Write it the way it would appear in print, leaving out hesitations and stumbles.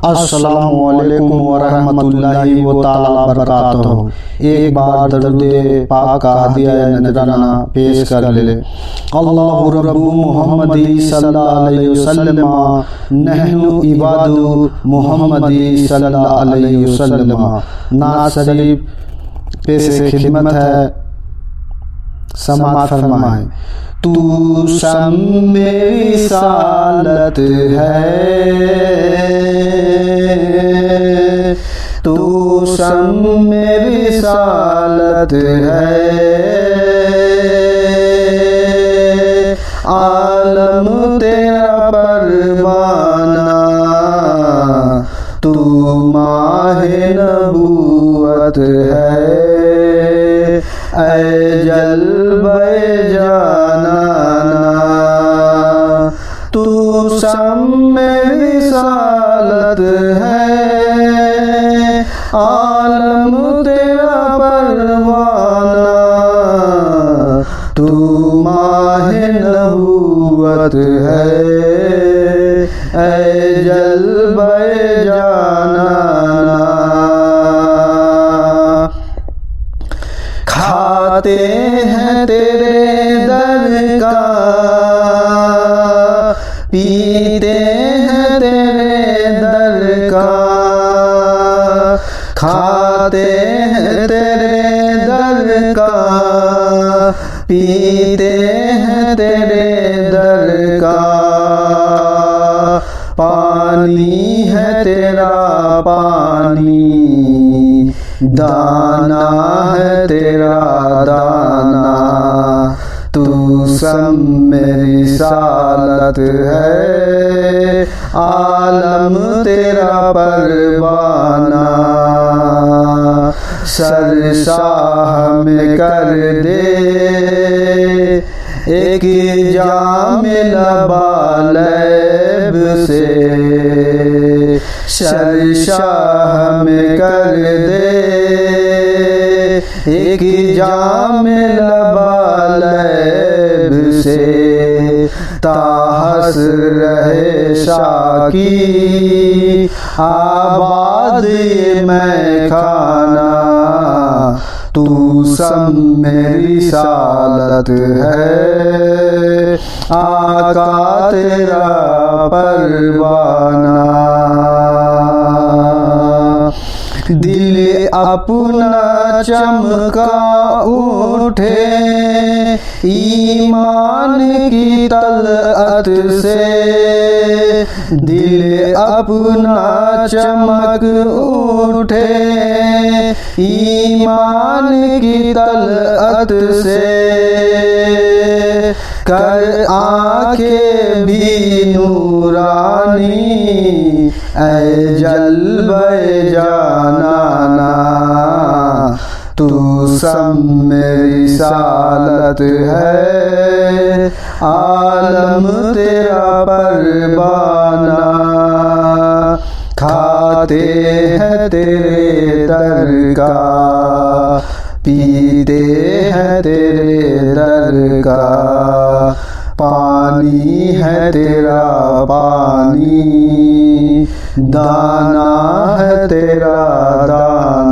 अस्सलामुअलैकुम वरहमतुल्लाहि व तआला बरकातहू। एक बार दरूद पाक का हदिया नजराना पेश कर ले। अल्लाहु रब्बु मुहम्मदी सल्लल्लाहु अलैहि वसल्लम नहनु इबादु मुहम्मदी सल्लल्लाहु अलैहि वसल्लम। नात शरीफ पेश खिदमत है, समाअत फरमाए। तू शम्मे रिसालत है, तू शम्मे रिसालत है, आलम तेरा परवाना, तू माहे नबूवत है। ऐ जल्वे जानाना, तू शम्मे रिसालत है, आलम तेरा परवाना, तू माहे नबूवत है। ऐ जल्वे जानाना, खाते हैं तेरे दर का, पीते हैं तेरे दर का, खाते हैं तेरे दर का, पीते हैं तेरे दर का, पानी है तेरा पानी, दाना है तेरा दाना, तू शम्मे रिसालत है, आलम तेरा परवाना। सरशाह में कर दे एक जाम लबालब से, सरशाह में कर दे एक जाम लबालब से, ताहस रहे शाकी आबाद मैं खाना, तू शम्मे रिसालत है, आका तेरा परवाना। दिल अपना चमका उठे ईमान की तलअत से, दिल अपना चमक उठे ईमान की तलअत से, कर आंखें भी नूरानी, ऐ जल्वे जानाना, तू शम्मे रिसालत है, आलम तेरा परवाना। खाते हैं तेरे दर का, पीते हैं तेरे दर का, पानी है तेरा पानी, दाना है तेरा दाना,